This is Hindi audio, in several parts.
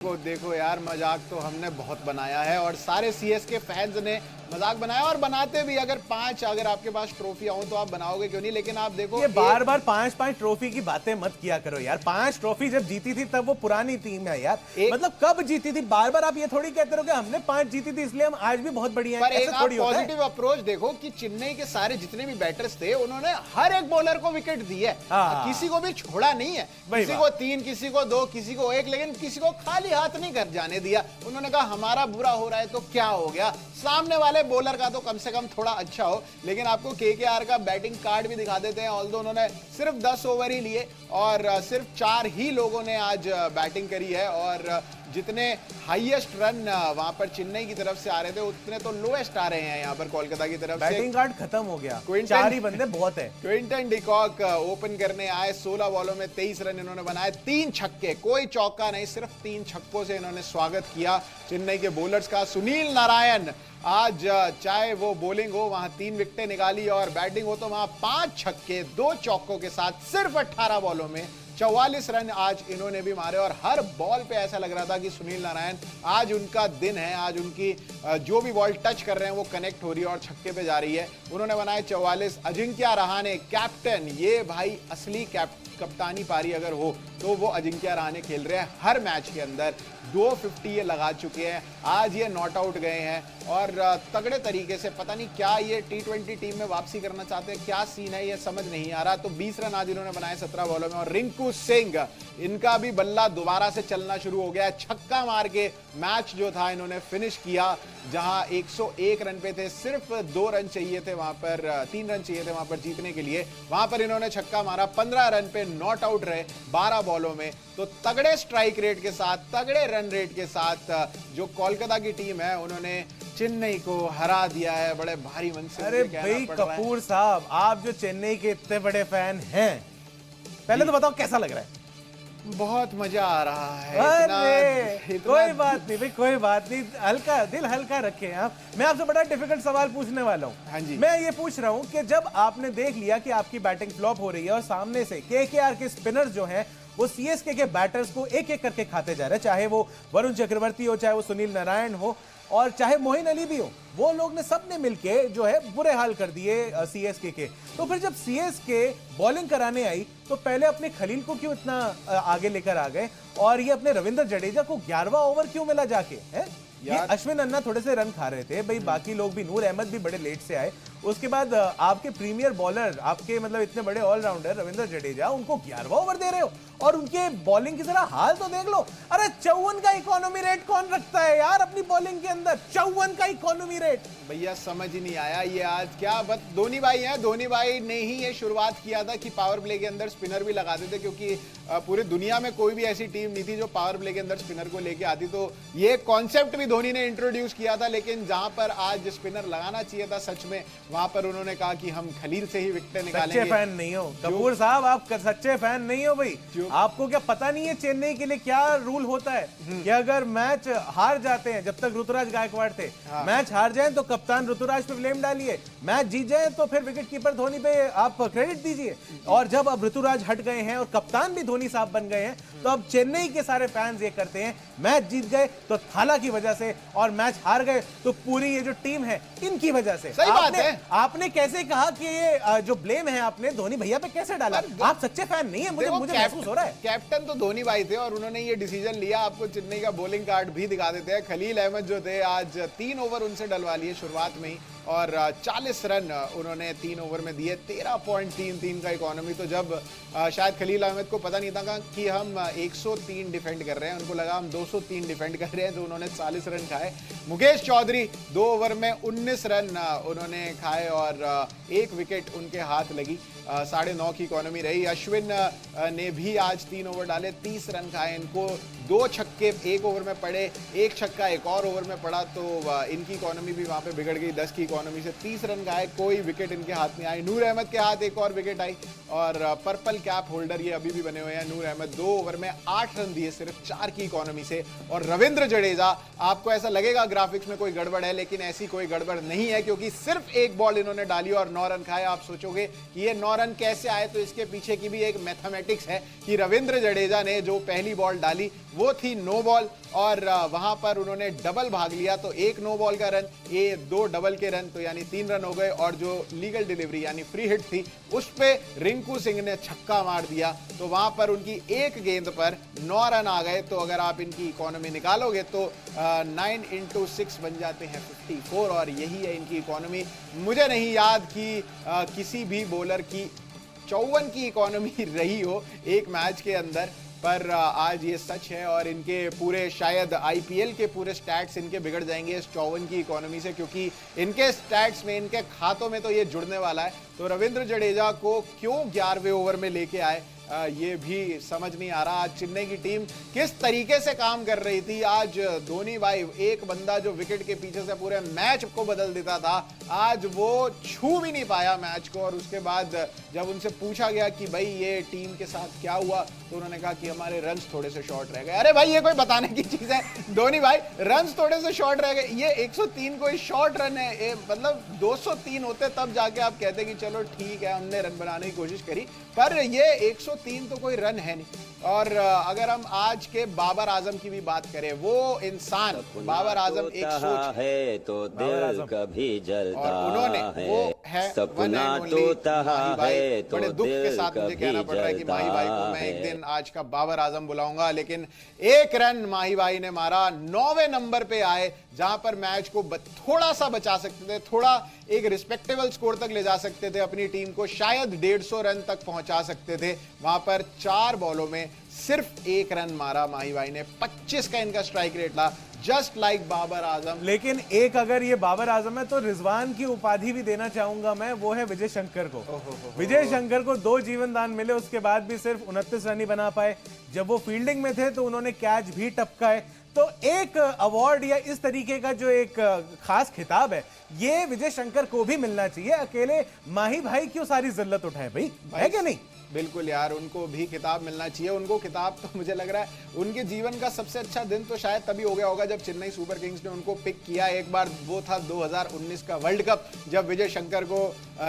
देखो यार, मजाक तो हमने बहुत बनाया है और सारे सीएसके फैंस ने मजाक बनाया और बनाते भी। अगर आपके पास ट्रॉफी हो तो आप बनाओगे क्यों नहीं, लेकिन आप देखो ये बार बार 5-5 ट्रॉफी की बातें मत किया करो यार। 5 ट्रॉफी जब जीती थी तब वो पुरानी टीम है यार। मतलब कब जीती थी? बार बार आप ये थोड़ी कहते रहो कि हमने 5 जीती थी इसलिए हम आज भी बहुत बढ़िया हैं। ऐसा थोड़ी होता है। पॉजिटिव अप्रोच देखो कि चेन्नई के सारे जितने भी बैटर्स थे उन्होंने हर एक बॉलर को विकेट दी है, किसी को भी छोड़ा नहीं है। किसी को 3, किसी को 2, किसी को 1, लेकिन किसी को खाली हाथ नहीं कर जाने दिया। उन्होंने कहा हमारा बुरा हो रहा है तो क्या हो गया, सामने वाले बॉलर का तो कम से कम थोड़ा अच्छा हो। लेकिन आपको केकेआर का बैटिंग कार्ड भी दिखा देते हैं। ऑल्दो उन्होंने सिर्फ 10 ओवर ही लिए और सिर्फ 4 ही लोगों ने आज बैटिंग करी है और जितने हाईएस्ट रन वहां पर चेन्नई की तरफ से आ रहे थे उतने तो लोएस्ट आ रहे हैं यहाँ पर कोलकाता की तरफ से। बैटिंग कार्ड खत्म हो गया, 4 ही बंदे बहुत है। क्विंटन डिकॉक ओपन करने आए, 16 बॉलों में 23 रन इन्होंने बनाए, 3 छक्के, कोई चौका नहीं, सिर्फ 3 छक्कों से इन्होंने स्वागत किया चेन्नई के बॉलर्स का। सुनील नारायण आज चाहे वो बॉलिंग हो वहां 3 विकेटें निकाली और बैटिंग हो तो वहां 5 छक्के 2 चौकों के साथ सिर्फ 18 बॉलों में 44 रन आज इन्होंने भी मारे। और हर बॉल पे ऐसा लग रहा था कि सुनील नारायण आज उनका दिन है, आज उनकी जो भी बॉल टच कर रहे हैं वो कनेक्ट हो रही है और छक्के पे जा रही है। उन्होंने बनाए 44। अजिंक्य रहाणे कैप्टन, ये भाई असली कप्तानी पारी अगर हो तो वो अजिंक्य रहाणे खेल रहे हैं हर मैच के अंदर। 250 ये लगा चुके हैं, आज ये नॉट आउट गए हैं और तगड़े तरीके से। पता नहीं क्या ये T20 टीम में वापसी करना चाहते हैं, क्या सीन है ये समझ नहीं आ रहा। तो 20 रन आज इन्होंने बनाए 17 बॉलों में। और रिंकू सिंह, इनका भी बल्ला दोबारा से चलना शुरू हो गया है। छक्का मार के मैच जो था इन्होंने फिनिश किया, जहां 101 रन पे थे, सिर्फ 2 रन चाहिए थे वहां पर, 3 रन चाहिए थे वहां पर जीतने के लिए। वहां पर इन्होंने छक्का मारा, 15 रन पे नॉट आउट रहे 12 बॉलों में। तो तगड़े स्ट्राइक रेट के साथ, तगड़े रन रेट के साथ जो कोलकाता की टीम है उन्होंने चेन्नई को हरा दिया है बड़े भारी मन से। अरे भाई कपूर साहब, आप जो चेन्नई के इतने बड़े फैन हैं, पहले तो बताओ कैसा लग रहा है? बहुत मजा आ रहा है। अरे कोई बात नहीं भाई, कोई बात नहीं, हल्का दिल हल्का रखें आप। मैं आपसे बड़ा डिफिकल्ट सवाल पूछने वाला हूं। हाँ जी। मैं ये पूछ रहा हूं कि जब आपने देख लिया कि आपकी बैटिंग फ्लॉप हो रही है और सामने से केकेआर के स्पिनर्स जो हैं वो सीएसके के बैटर्स को एक एक करके खाते जा रहे हैं, चाहे वो वरुण चक्रवर्ती हो, चाहे वो सुनील नारायण हो और चाहे मोइन अली भी हो, वो लोग ने सबने मिलके जो है बुरे हाल कर दिए सीएसके के। तो फिर जब सीएसके बॉलिंग कराने आई तो पहले अपने खलील को क्यों इतना आगे लेकर आ गए और ये अपने रविंद्र जडेजा को 11वां ओवर क्यों मिला जाके है? ये अश्विन अन्ना थोड़े से रन खा रहे थे भाई, बाकी लोग भी, नूर अहमद भी बड़े लेट से आए। उसके बाद आपके प्रीमियर बॉलर, आपके मतलब इतने बड़े ऑलराउंडर रविंद्र जडेजा, उनको 11वां ओवर दे रहे हो और उनके बॉलिंग की जरा हाल तो देख लो। अरे 54 का इकोनॉमी रेट कौन रखता है यार अपनी बॉलिंग के अंदर? 54 का इकोनॉमी रेट भैया समझ ही नहीं आया ये आज क्या। बस धोनी भाई हैं, धोनी भाई ने ही ये शुरुआत किया था कि पावर प्ले के अंदर स्पिनर भी लगाते थे, क्योंकि पूरी दुनिया में कोई भी ऐसी टीम नहीं थी जो पावर प्ले के अंदर स्पिनर को लेके आती। तो ये कॉन्सेप्ट भी धोनी ने इंट्रोड्यूस किया था, लेकिन जहां पर आज स्पिनर लगाना चाहिए था सच में, वहां पर उन्होंने कहा कि हम खलील से ही विकेट निकालेंगे। सच्चे फैन नहीं हो कपूर साहब, आप सच्चे फैन नहीं हो भाई। आपको क्या पता नहीं है चेन्नई के लिए क्या रूल होता है कि अगर मैच हार जाते हैं, जब तक ऋतुराज गायकवाड़ थे, मैच हार जाए तो कप्तान ऋतुराज पे ब्लेम डालिए, मैच जीत जाए तो फिर विकेट कीपर धोनी पे आप क्रेडिट दीजिए। और जब अब ऋतुराज हट गए हैं और कप्तान भी धोनी साहब बन गए हैं, तो अब चेन्नई के सारे फैंस ये करते हैं, मैच जीत गए तो थाला की वजह से और मैच हार गए तो पूरी ये जो टीम है इनकी वजह से। सही बात है। आपने कैसे कहा कि ये जो ब्लेम है आपने धोनी भैया पे कैसे डाला? आप सच्चे फैन नहीं है, मुझे महसूस हो रहा है। कैप्टन तो धोनी भाई थे और उन्होंने ये डिसीजन लिया। आपको चेन्नई का बॉलिंग कार्ड भी दिखा देते हैं। खलील अहमद जो थे, आज 3 ओवर उनसे डलवा लिए शुरुआत में ही और 40 रन उन्होंने 3 ओवर में दिए, 13.33 का इकोनॉमी। तो जब शायद खलील अहमद को पता नहीं था कि हम 103 डिफेंड कर रहे हैं, उनको लगा हम 203 डिफेंड कर रहे हैं, तो उन्होंने 40 रन खाए। मुकेश चौधरी 2 ओवर में 19 रन उन्होंने खाए और 1 विकेट उनके हाथ लगी, 9.5 की इकोनॉमी रही। अश्विन ने भी आज 3 ओवर डाले, 30 रन खाए। इनको 2 छक्के 1 ओवर में पड़े, 1 छक्का 1 और ओवर में पड़ा, तो इनकी इकोनॉमी भी वहां पे बिगड़ गई। 10 की इकोनॉमी से 30 रन खाए, कोई विकेट इनके हाथ में आई। नूर अहमद के हाथ 1 और विकेट आई और पर्पल कैप होल्डर ये अभी भी बने हुए हैं नूर अहमद। 2 ओवर में 8 रन दिए सिर्फ 4 की इकोनॉमी से। और रविंद्र जडेजा, आपको ऐसा लगेगा ग्राफिक्स में कोई गड़बड़ है, लेकिन ऐसी कोई गड़बड़ नहीं है, क्योंकि सिर्फ 1 बॉल इन्होंने डाली और 9 रन खाए। आप सोचोगे कि ये 9 रन कैसे आए, तो इसके पीछे की भी एक मैथमेटिक्स है कि रविंद्र जडेजा ने जो पहली बॉल डाली वो थी नो बॉल, और वहां पर उन्होंने डबल भाग लिया, तो एक नो बॉल का रन, ये 2 डबल के रन, तो यानी 3 रन हो गए। और जो लीगल डिलीवरी यानी फ्री हिट थी उस पे रिंकू सिंह ने छक्का मार दिया, तो वहां पर उनकी एक गेंद पर 9 रन आ गए। तो अगर आप इनकी इकोनॉमी निकालोगे तो 9 into 6 बन जाते हैं 54, और यही है इनकी इकोनॉमी। मुझे नहीं याद कि किसी भी बॉलर की 54 की इकोनॉमी रही हो एक मैच के अंदर, पर आज ये सच है। और इनके पूरे शायद आईपीएल के पूरे स्टैट्स इनके बिगड़ जाएंगे इस 54 की इकोनॉमी से, क्योंकि इनके स्टैट्स में, इनके खातों में तो ये जुड़ने वाला है। तो रविंद्र जडेजा को क्यों 11वें ओवर में लेके आए ये भी समझ नहीं आ रहा। आज चेन्नई की टीम किस तरीके से काम कर रही थी। आज धोनी भाई, एक बंदा जो विकेट के पीछे से पूरे मैच को बदल देता था, आज वो छू भी नहीं पाया मैच को। और उसके बाद जब उनसे पूछा गया कि भाई ये टीम के साथ क्या हुआ, तो उन्होंने कहा कि हमारे रन्स थोड़े से शॉर्ट रह गए। अरे भाई ये कोई बताने की चीज है धोनी भाई, रन्स थोड़े से शॉर्ट रह गए, ये 103 कोई शॉर्ट रन है, मतलब 203 होते तब जाके आप कहते कि चलो ठीक है हमने रन बनाने की कोशिश करी, पर ये 103 तो कोई रन है नहीं। और अगर हम आज के बाबर आजम की भी बात करें, वो इंसान बाबर आजम एक सोच है तो दिल कभी जलता और उन्होंने वो है सपना टूटा है तो बड़े दुख के साथ मुझे कहना पड़ रहा है कि माही भाई को मैं है। एक दिन आज का बाबर आजम बुलाऊंगा, लेकिन एक रन माही भाई ने मारा, 9वें नंबर पे आए, जहां पर मैच को थोड़ा सा बचा सकते थे, थोड़ा एक रिस्पेक्टेबल स्कोर तक ले जा सकते थे अपनी टीम को, शायद 150 रन तक पहुंचा सकते थे। वहां पर 4 बॉलों में सिर्फ 1 रन मारा माही भाई ने, 25 का इनका स्ट्राइक रेट था, जस्ट लाइक बाबर आजम। लेकिन एक अगर ये बाबर आजम है तो रिजवान की उपाधि भी देना चाहूंगा मैं, वो है विजय शंकर को। विजय शंकर को 2 जीवन दान मिले, उसके बाद भी सिर्फ 29 रन ही बना पाए। जब वो फील्डिंग में थे तो उन्होंने कैच भी टपकाए। तो एक अवार्ड या इस तरीके का जो एक खास खिताब है, ये विजय शंकर को भी मिलना चाहिए। अकेले माही भाई क्यों सारी जिल्लत उठाए भाई, है क्या नहीं? बिल्कुल यार, उनको भी खिताब मिलना चाहिए। उनको खिताब तो मुझे लग रहा है उनके जीवन का सबसे अच्छा दिन तो शायद तभी हो गया होगा जब चेन्नई सुपर किंग्स ने उनको पिक किया। एक बार वो था 2019 का वर्ल्ड कप, जब विजय शंकर को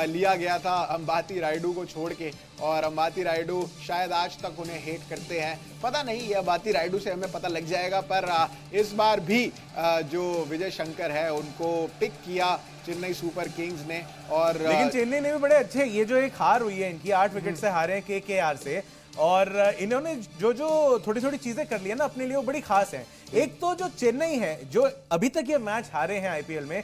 लिया गया था अंबाती रायडू को छोड़ के, और अंबाती रायडू शायद आज तक उन्हें हेट करते हैं, पता नहीं, ये अंबाती रायडू से हमें पता लग जाएगा। पर इस बार भी जो विजय शंकर है उनको पिक किया चेन्नई सुपर किंग्स ने। और लेकिन चेन्नई ने भी बड़े अच्छे, ये जो एक हार हुई है इनकी, 8 विकेट से हारे हैं केकेआर से, और इन्होंने जो जो थोड़ी थोड़ी चीजें कर ली है ना अपने लिए, वो बड़ी खास है। एक तो जो चेन्नई है, जो अभी तक ये मैच हारे हैं आईपीएल में,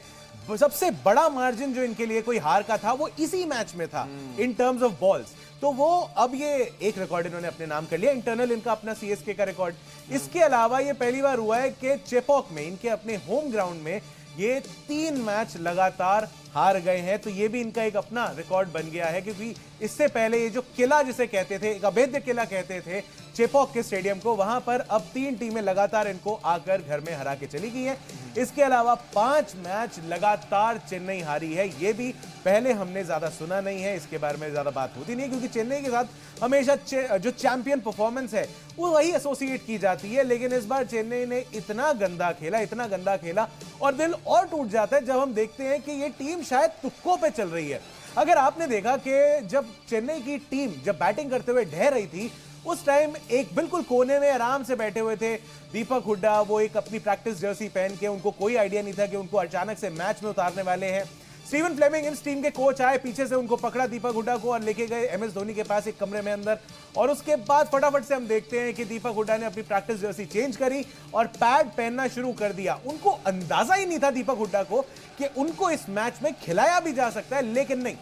सबसे बड़ा मार्जिन जो इनके लिए कोई हार का था वो इसी मैच में था इन टर्म्स ऑफ बॉल्स। तो वो अब ये एक रिकॉर्ड इन्होंने अपने नाम कर लिया, इंटरनल इनका अपना सीएसके का रिकॉर्ड। इसके अलावा ये पहली बार हुआ है कि चेपॉक में, इनके अपने होम ग्राउंड में, ये 3 मैच लगातार हार गए हैं। तो ये भी इनका एक अपना रिकॉर्ड बन गया है, क्योंकि इससे पहले ये जो किला जिसे कहते थे, एक अभेद्य किला कहते थे चेपॉक के स्टेडियम को, वहां पर अब 3 टीमें लगातार इनको आकर घर में हरा के चली गई हैं। इसके अलावा 5 मैच लगातार चेन्नई हारी है, ये भी पहले हमने ज्यादा सुना नहीं है, इसके बारे में ज्यादा बात होती नहीं है, क्योंकि चेन्नई के साथ हमेशा जो चैंपियन परफॉर्मेंस है वो वही एसोसिएट की जाती है। लेकिन इस बार चेन्नई ने इतना गंदा खेला, और दिल और टूट जाता है जब हम देखते हैं कि ये टीम शायद तुक्कों पे चल रही है। अगर आपने देखा कि जब चेन्नई की टीम जब बैटिंग करते हुए ढह रही थी, उस टाइम एक बिल्कुल कोने में आराम से बैठे हुए थे दीपक हुड्डा, वो एक अपनी प्रैक्टिस जर्सी पहन के, उनको कोई आइडिया नहीं था कि उनको अचानक से मैच में उतारने वाले हैं। स्टीवन फ्लेमिंग इस टीम के कोच आए, पीछे से उनको पकड़ा दीपक हुड्डा को और लेके गए एमएस धोनी के पास एक कमरे में अंदर, और उसके बाद फटाफट से हम देखते हैं कि दीपक हुड्डा ने अपनी प्रैक्टिस जर्सी चेंज करी और पैड पहनना शुरू कर दिया। उनको अंदाजा ही नहीं था दीपक हुड्डा को कि उनको इस मैच में खिलाया भी जा सकता है, लेकिन नहीं,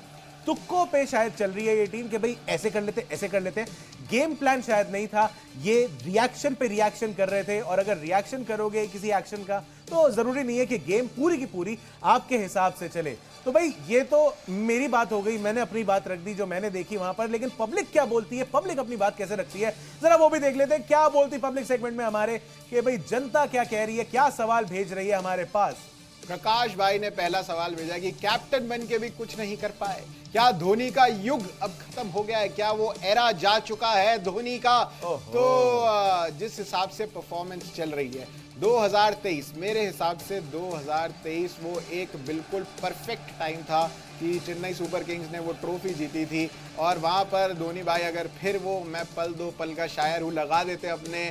तुक्कों पे शायद चल रही है ये टीम कि भाई ऐसे कर लेते हैं। गेम प्लान शायद नहीं था, ये रिएक्शन पे रिएक्शन कर रहे थे, और अगर रिएक्शन करोगे किसी एक्शन का तो जरूरी नहीं है कि गेम पूरी की पूरी आपके हिसाब से चले। तो भाई ये तो मेरी बात हो गई, मैंने अपनी बात रख दी जो मैंने देखी वहां पर, लेकिन पब्लिक क्या बोलती है, पब्लिक अपनी बात कैसे रखती है, जरा वो भी देख लेते हैं। क्या बोलती पब्लिक सेगमेंट में हमारे, कि भाई जनता क्या कह रही है, क्या सवाल भेज रही है हमारे पास। प्रकाश भाई ने पहला सवाल भेजा कि कैप्टन बन के भी कुछ नहीं कर पाए, क्या धोनी का युग अब खत्म हो गया है, क्या वो एरा जा चुका है धोनी का? तो जिस हिसाब से परफॉर्मेंस चल रही है, 2023 मेरे हिसाब से 2023 वो एक बिल्कुल परफेक्ट टाइम था कि चेन्नई सुपर किंग्स ने वो ट्रॉफी जीती थी और वहाँ पर धोनी भाई अगर फिर वो मैं पल दो पल का शायर हूँ लगा देते अपने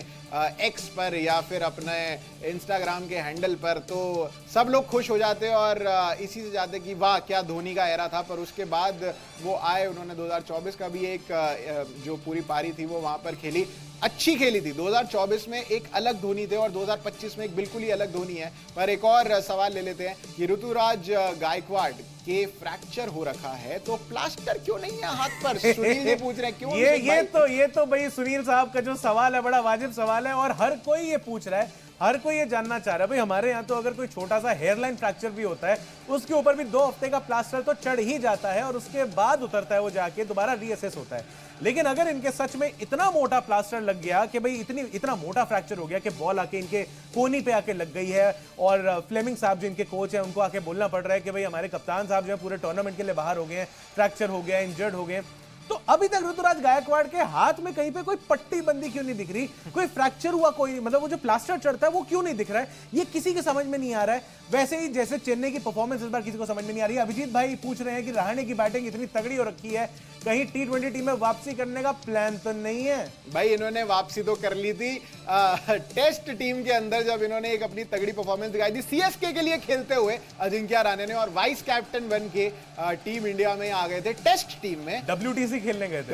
एक्स पर या फिर अपने इंस्टाग्राम के हैंडल पर, तो सब लोग खुश हो जाते और इसी से जाते कि वाह क्या धोनी का एरा था। पर उसके बाद वो आए, उन्होंने 2024 का भी एक जो पूरी पारी थी वो वहाँ पर खेली, अच्छी खेली थी। 2024 में एक अलग धोनी थे और 2025 में एक बिल्कुल ही अलग धोनी है। पर एक और सवाल ले लेते हैं कि ऋतुराज गायकवाड़ के फ्रैक्चर हो रखा है तो प्लास्टर क्यों नहीं है हाथ पर? सुनील जी पूछ रहे हैं क्यों? ये तो भाई सुनील साहब का जो सवाल है बड़ा वाजिब सवाल है और हर कोई ये पूछ रहा है, हर कोई ये जानना चाह रहा है। भाई हमारे यहाँ तो अगर कोई छोटा सा हेयरलाइन फ्रैक्चर भी होता है उसके ऊपर भी 2 हफ्ते का प्लास्टर तो चढ़ ही जाता है और उसके बाद उतरता है, वो जाके दोबारा रीअसेस होता है। लेकिन अगर इनके सच में इतना मोटा प्लास्टर लग गया कि भाई इतना मोटा फ्रैक्चर हो गया कि बॉल आके इनके कोहनी पे आके लग गई है और फ्लेमिंग साहब जो इनके कोच हैं उनको आके बोलना पड़ रहा है कि भाई हमारे कप्तान साहब जो है पूरे टूर्नामेंट के लिए बाहर हो गए हैं, फ्रैक्चर हो गया, इंजर्ड हो गए, तो अभी तक ऋतुराज गायकवाड़ के हाथ में कहीं पे कोई पट्टी बंदी क्यों नहीं दिख रही, कोई फ्रैक्चर हुआ, कोई मतलब वो जो प्लास्टर चढ़ता है वो क्यों नहीं दिख रहा है? ये किसी के समझ में नहीं आ रहा है। वैसे ही जैसे चेन्नई की परफॉर्मेंस इस बार किसी को समझ में नहीं आ रही है। अभिजीत भाई पूछ रहे हैं कि रहाणे की बैटिंग इतनी तगड़ी हो रखी है, कहीं T20 टीम में वापसी करने का प्लान तो नहीं है? भाई इन्होंने वापसी तो कर ली थी टेस्ट टीम के अंदर जब इन्होंने एक अपनी तगड़ी परफॉर्मेंस दिखाई थी सीएसके के लिए खेलते हुए अजिंक्य रहाणे ने, और वाइस कैप्टन बन के टीम इंडिया में आ गए थे टेस्ट टीम में। WTC खेलने गए थे,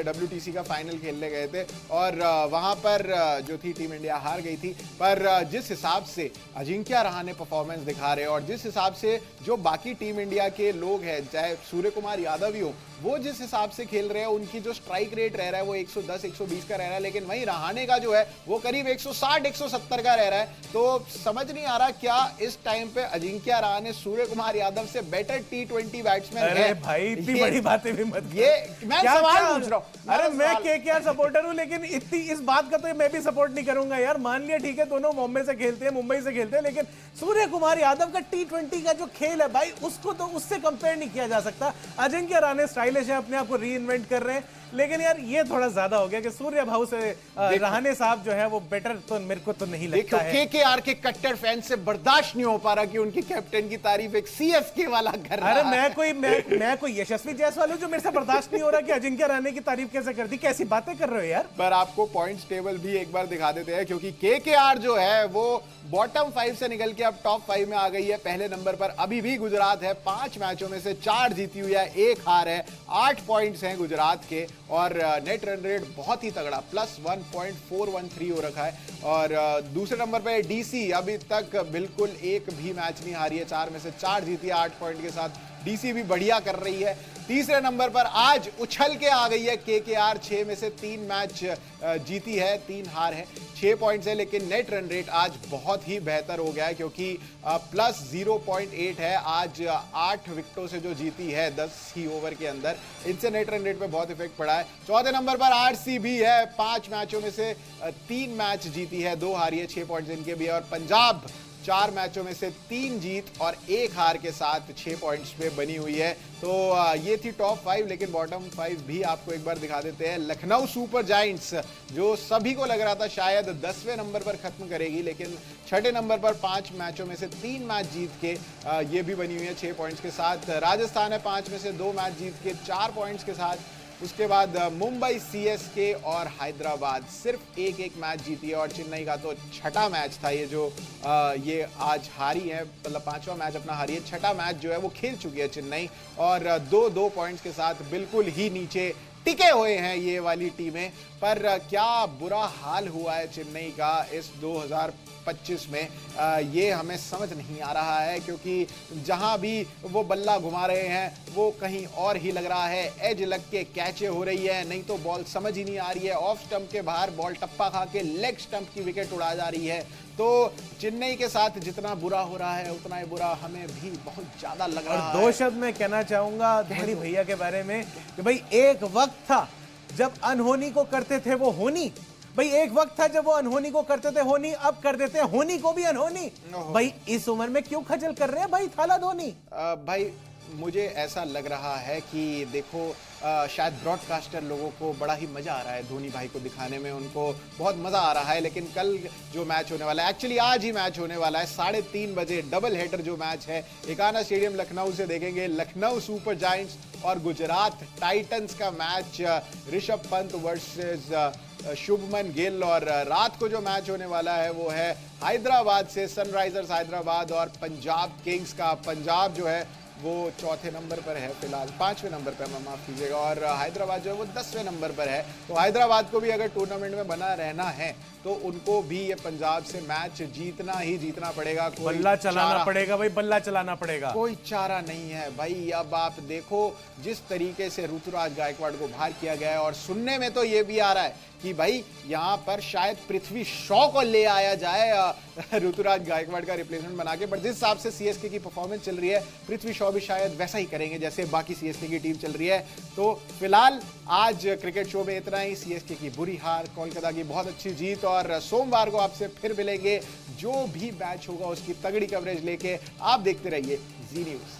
WTC का फाइनल खेलने गए थे और वहां पर जो थी टीम इंडिया हार गई थी। पर जिस हिसाब से अजिंक्य रहाणे परफॉर्मेंस दिखा रहे और जिस हिसाब से जो बाकी टीम इंडिया के लोग हैं, चाहे सूर्य कुमार यादव ही हो, वो जिस हिसाब से खेल रहे हैं, उनकी जो स्ट्राइक रेट रह रहा है वो 110-120 का रह रहा है, लेकिन वहीं रहाणे का जो है वो करीब 160-170 का रह रहा है। तो समझ नहीं आ रहा क्या इस टाइम पे अजिंक्य रहाणे सूर्य कुमार यादव से बेटर T20 बैट्समैन है? अरे भाई इतनी बड़ी बातें भी मत, ये मैं सवाल पूछ रहा हूं। अरे मैं KKR सपोर्टर हूं लेकिन इतनी इस बात का तो मैं भी सपोर्ट नहीं करूंगा यार। मान लिया ठीक है दोनों बॉम्बे से खेलते हैं, मुंबई से खेलते हैं, लेकिन सूर्य कुमार यादव का T20 का जो खेल है भाई उसको तो उससे कंपेयर नहीं किया जा सकता। अजिंक्य रहाणे स्टाइलिश है, अपने आप को रीइन्वेंट कर रहे हैं, लेकिन यार ये थोड़ा ज्यादा हो गया कि सूर्य भाऊ से रहाणे साहब जो है वो बेटर तो मेरे को तो नहीं लगता है। KKR के कट्टर फैन से बर्दाश्त नहीं हो पा रहा कि उनके कैप्टन की तारीफ एक CSK वाला कर रहा है। अरे मैं कोई यशस्वी जायसवाल हूं जो मेरे से बर्दाश्त नहीं हो रहा कि अजिंक्य रहाणे की तारीफ कैसे कर दी? कैसी बातें कर रहे हो यार। पर आपको पॉइंट्स टेबल भी एक बार दिखा देते हैं क्योंकि KKR जो है वो बॉटम 5 से निकल के अब टॉप 5 में आ गई है। पहले नंबर पर अभी भी गुजरात है, 5 मैचों में से 4 जीती हुई है, 1 हार है, 8 पॉइंट्स हैं गुजरात के और नेट रन रेट बहुत ही तगड़ा +1.413 हो रखा है। और दूसरे नंबर पर DC, अभी तक बिल्कुल एक भी मैच नहीं हारी है, 4 में से 4 जीती है 8 पॉइंट के साथ। DC भी बढ़िया कर रही है। तीसरे नंबर पर आज उछल के आ गई है KKR, 6 में से 3 मैच जीती है, 3 हार है, 6 पॉइंट्स है, लेकिन नेट रन रेट आज बहुत ही बेहतर हो गया है क्योंकि +0.8 है। आज 8 विकेटों से जो जीती है 10 ही ओवर के अंदर, इनसे नेट रन रेट पे बहुत इफेक्ट पड़ा है। चौथे नंबर पर RCB है, 5 मैचों में से 3 मैच जीती है, 2 हारी है, 6 पॉइंट्स इनके भी है। और पंजाब 4 मैचों में से 3 जीत और 1 हार के साथ 6 पॉइंट्स पे बनी हुई है। तो ये थी टॉप 5, लेकिन बॉटम 5 भी आपको एक बार दिखा देते हैं। लखनऊ सुपर जायंट्स जो सभी को लग रहा था शायद 10वें नंबर पर खत्म करेगी, लेकिन 6ठे नंबर पर 5 मैचों में से 3 मैच जीत के ये भी बनी हुई है 6 पॉइंट्स के साथ। राजस्थान है 5 में से 2 मैच जीत के 4 पॉइंट्स के साथ। उसके बाद मुंबई, CSK और हैदराबाद सिर्फ एक मैच जीती है और चेन्नई का तो 6ठा मैच था ये जो ये आज हारी है, मतलब 5वां मैच अपना हारी है। 6ठा मैच जो है वो खेल चुकी है चेन्नई और 2-2 पॉइंट्स के साथ बिल्कुल ही नीचे टिके हुए हैं ये वाली टीमें। पर क्या बुरा हाल हुआ है चेन्नई का इस 2025 में, ये हमें समझ नहीं आ रहा है क्योंकि जहां भी वो बल्ला घुमा रहे हैं वो कहीं और ही लग रहा है। एज लग के कैचे हो रही है, नहीं तो बॉल समझ ही नहीं आ रही है। ऑफ स्टंप के बाहर बॉल टप्पा खा के लेग स्टंप की विकेट उड़ा जा रही है। तो चेन्नई के साथ जितना बुरा हो रहा है उतना ही बुरा हमें भी बहुत ज्यादा लग रहा है। और 2 शब्द मैं कहना चाहूंगा धोनी भैया के बारे में कि भाई एक वक्त था जब अनहोनी को करते थे वो होनी, भाई एक वक्त था जब वो अनहोनी को करते थे होनी, अब कर देते हैं होनी को भी अनहोनी। भाई इस उम्र में क्यों खजल कर रहे हैं भाई थाला धोनी? भाई मुझे ऐसा लग रहा है कि देखो शायद ब्रॉडकास्टर लोगों को बड़ा ही मजा आ रहा है धोनी भाई को दिखाने में, उनको बहुत मजा आ रहा है। लेकिन कल जो मैच होने वाला है, एक्चुअली आज ही मैच होने वाला है 3:30 बजे, डबल हेडर जो मैच है एकाना स्टेडियम लखनऊ से देखेंगे। लखनऊ सुपर जायंट्स और गुजरात टाइटंस का मैच, ऋषभ पंत वर्सेस शुभमन गिल। और रात को जो मैच होने वाला है वो है हैदराबाद से सनराइजर्स हैदराबाद और पंजाब किंग्स का। पंजाब जो है वो चौथे नंबर पर है फिलहाल, 5वें नंबर पर, मैं माफ कीजिएगा, और हैदराबाद जो है वो 10वें नंबर पर है। तो हैदराबाद को भी अगर टूर्नामेंट में बना रहना है तो उनको भी ये पंजाब से मैच जीतना ही जीतना पड़ेगा। बल्ला चलाना पड़ेगा भाई, बल्ला चलाना पड़ेगा, कोई चारा नहीं है भाई। अब आप देखो जिस तरीके से ऋतुराज गायकवाड़ को बाहर किया गया है, और सुनने में तो ये भी आ रहा है कि भाई यहाँ पर शायद पृथ्वी शॉ को ले आया जाए ऋतुराज गायकवाड़ का रिप्लेसमेंट बना के। बट जिस हिसाब से सीएसके की परफॉर्मेंस चल रही है, पृथ्वी शॉ भी शायद वैसा ही करेंगे जैसे बाकी सीएसके की टीम चल रही है। तो फिलहाल आज क्रिकेट शो में इतना ही। सीएसके की बुरी हार, कोलकाता की बहुत अच्छी जीत, और सोमवार को आपसे फिर मिलेंगे जो भी मैच होगा उसकी तगड़ी कवरेज लेके। आप देखते रहिए जी न्यूज़।